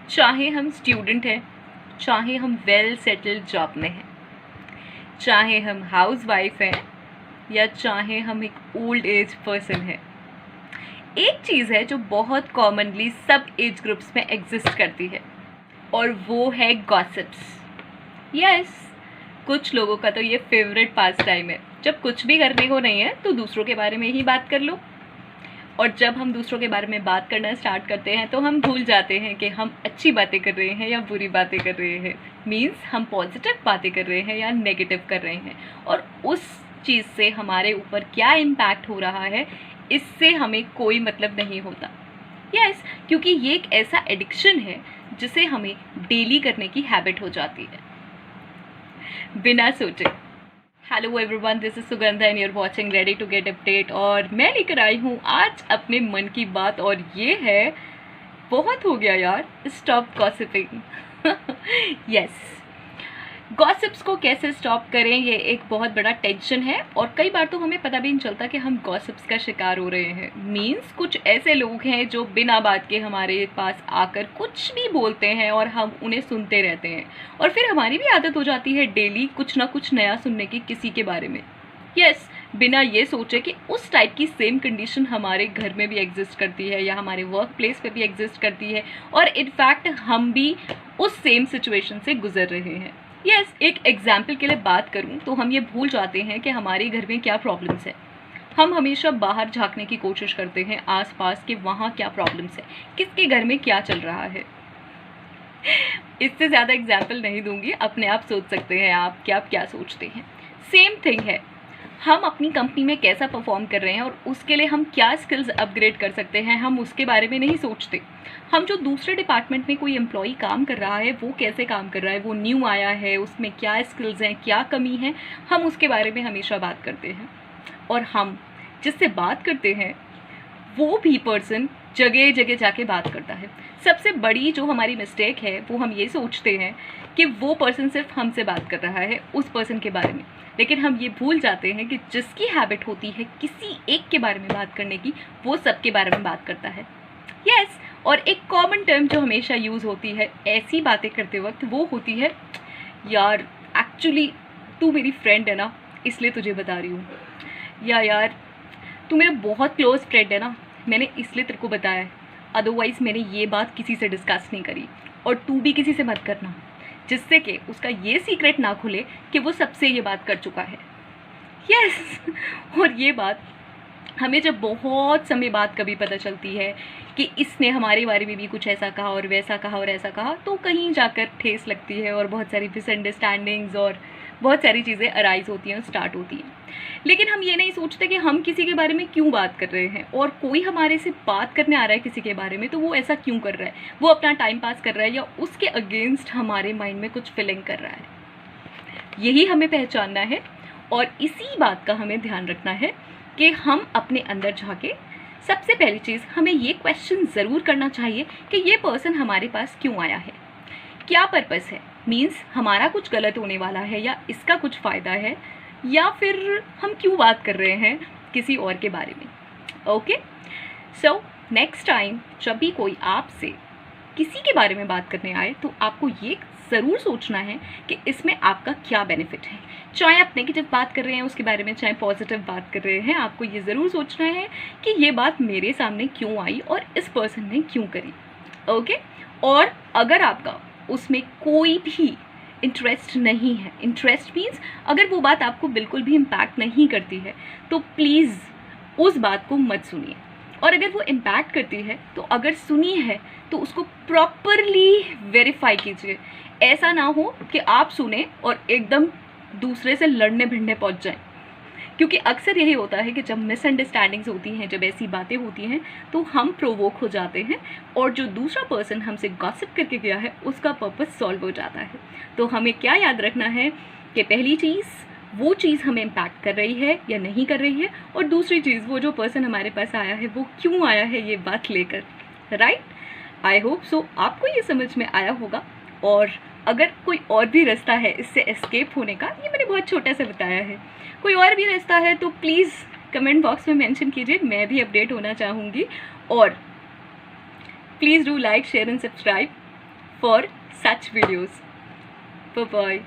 चाहे हम स्टूडेंट हैं, चाहे हम वेल सेटल्ड जॉब में हैं, चाहे हम हाउस वाइफ हैं या चाहे हम एक ओल्ड एज पर्सन हैं, एक चीज़ है जो बहुत कॉमनली सब एज ग्रुप्स में एग्जिस्ट करती है और वो है गॉसिप्स। यस, कुछ लोगों का तो ये फेवरेट पास टाइम है। जब कुछ भी करने को नहीं है तो दूसरों के बारे में ही बात कर लो, और जब हम दूसरों के बारे में बात करना स्टार्ट करते हैं तो हम भूल जाते हैं कि हम अच्छी बातें कर रहे हैं या बुरी बातें कर रहे हैं। मीन्स हम पॉजिटिव बातें कर रहे हैं या नेगेटिव कर रहे हैं, और उस चीज़ से हमारे ऊपर क्या इम्पैक्ट हो रहा है इससे हमें कोई मतलब नहीं होता। यस, क्योंकि ये एक ऐसा एडिक्शन है जिसे हमें डेली करने की हैबिट हो जाती है बिना सोचे। Hello everyone, this is Sugandha and you are watching ready to get update. और मैं लेकर आई हूँ आज अपने मन की बात, और ये है, बहुत हो गया यार, स्टॉप गॉसिपिंग। यस, गॉसिप्स को कैसे स्टॉप करें ये एक बहुत बड़ा टेंशन है, और कई बार तो हमें पता भी नहीं चलता कि हम गॉसिप्स का शिकार हो रहे हैं। मीन्स कुछ ऐसे लोग हैं जो बिना बात के हमारे पास आकर कुछ भी बोलते हैं और हम उन्हें सुनते रहते हैं, और फिर हमारी भी आदत हो जाती है डेली कुछ ना कुछ नया सुनने की किसी के बारे में। यस, बिना ये सोचे कि उस टाइप की सेम कंडीशन हमारे घर में भी एग्जिस्ट करती है या हमारे वर्क प्लेस पे भी एग्जिस्ट करती है, और इनफैक्ट हम भी उस सेम सिचुएशन से गुजर रहे हैं। यस, एक एग्जाम्पल के लिए बात करूं तो हम ये भूल जाते हैं कि हमारे घर में क्या प्रॉब्लम्स है। हम हमेशा बाहर झांकने की कोशिश करते हैं आसपास कि वहाँ क्या प्रॉब्लम्स है, किसके घर में क्या चल रहा है। इससे ज़्यादा एग्जाम्पल नहीं दूंगी, अपने आप सोच सकते हैं आप कि आप क्या सोचते हैं। सेम थिंग है, हम अपनी कंपनी में कैसा परफॉर्म कर रहे हैं और उसके लिए हम क्या स्किल्स अपग्रेड कर सकते हैं, हम उसके बारे में नहीं सोचते। हम जो दूसरे डिपार्टमेंट में कोई एम्प्लॉई काम कर रहा है वो कैसे काम कर रहा है, वो न्यू आया है, उसमें क्या स्किल्स हैं, क्या कमी है, हम उसके बारे में हमेशा बात करते हैं। और हम जिससे बात करते हैं वो भी पर्सन जगह जगह जाके बात करता है। सबसे बड़ी जो हमारी मिस्टेक है वो हम ये सोचते हैं कि वो पर्सन सिर्फ हमसे बात कर रहा है उस पर्सन के बारे में, लेकिन हम ये भूल जाते हैं कि जिसकी हैबिट होती है किसी एक के बारे में बात करने की, वो सबके बारे में बात करता है। यस, और एक कॉमन टर्म जो हमेशा यूज़ होती है ऐसी बातें करते वक्त वो होती है, यार एक्चुअली तू मेरी फ्रेंड है ना इसलिए तुझे बता रही हूँ, या यार तू मेरा बहुत क्लोज फ्रेंड है ना मैंने इसलिए तेरे को बताया है, अदरवाइज़ मैंने ये बात किसी से डिस्कस नहीं करी, और तू भी किसी से मत करना, जिससे कि उसका ये सीक्रेट ना खुले कि वो सबसे ये बात कर चुका है। यस, और ये बात हमें जब बहुत समय बाद कभी पता चलती है कि इसने हमारे बारे में भी कुछ ऐसा कहा और वैसा कहा और ऐसा कहा, तो कहीं जाकर ठेस लगती है और बहुत सारी मिसअंडरस्टैंडिंग्स और बहुत सारी चीज़ें अराइज होती हैं, स्टार्ट होती हैं। लेकिन हम ये नहीं सोचते कि हम किसी के बारे में क्यों बात कर रहे हैं, और कोई हमारे से बात करने आ रहा है किसी के बारे में तो वो ऐसा क्यों कर रहा है, वो अपना टाइम पास कर रहा है या उसके अगेंस्ट हमारे माइंड में कुछ फीलिंग कर रहा है। यही हमें पहचानना है, और इसी बात का हमें ध्यान रखना है कि हम अपने अंदर झांके। सबसे पहली चीज़ हमें ये क्वेश्चन ज़रूर करना चाहिए कि ये पर्सन हमारे पास क्यों आया है, क्या पर्पस है। मीन्स हमारा कुछ गलत होने वाला है या इसका कुछ फ़ायदा है, या फिर हम क्यों बात कर रहे हैं किसी और के बारे में। ओके, सो नेक्स्ट टाइम जब भी कोई आपसे किसी के बारे में बात करने आए तो आपको ये ज़रूर सोचना है कि इसमें आपका क्या बेनिफिट है। चाहे आप नेगेटिव बात कर रहे हैं उसके बारे में, चाहे पॉजिटिव बात कर रहे हैं, आपको ये ज़रूर सोचना है कि ये बात मेरे सामने क्यों आई और इस पर्सन ने क्यों करी। ओके, और अगर आपका उसमें कोई भी इंटरेस्ट नहीं है, इंटरेस्ट मीन्स अगर वो बात आपको बिल्कुल भी इम्पैक्ट नहीं करती है तो प्लीज़ उस बात को मत सुनिए, और अगर वो इम्पैक्ट करती है तो अगर सुनी है तो उसको प्रॉपरली वेरीफाई कीजिए। ऐसा ना हो कि आप सुने और एकदम दूसरे से लड़ने भिड़ने पहुंच जाएं, क्योंकि अक्सर यही होता है कि जब मिसअंडरस्टैंडिंग्स होती हैं, जब ऐसी बातें होती हैं तो हम प्रोवोक हो जाते हैं, और जो दूसरा पर्सन हमसे गॉसिप करके गया है उसका पर्पस सॉल्व हो जाता है। तो हमें क्या याद रखना है कि पहली चीज़ वो चीज़ हमें इम्पैक्ट कर रही है या नहीं कर रही है, और दूसरी चीज़ वो जो पर्सन हमारे पास आया है वो क्यों आया है ये बात लेकर। राइट, आई होप सो आपको ये समझ में आया होगा। और अगर कोई और भी रास्ता है इससे एस्केप होने का, ये मैंने बहुत छोटा सा बताया है, कोई और भी रास्ता है तो प्लीज़ कमेंट बॉक्स में मेंशन कीजिए, मैं भी अपडेट होना चाहूँगी। और please do like, share and subscribe. for such videos. Bye bye.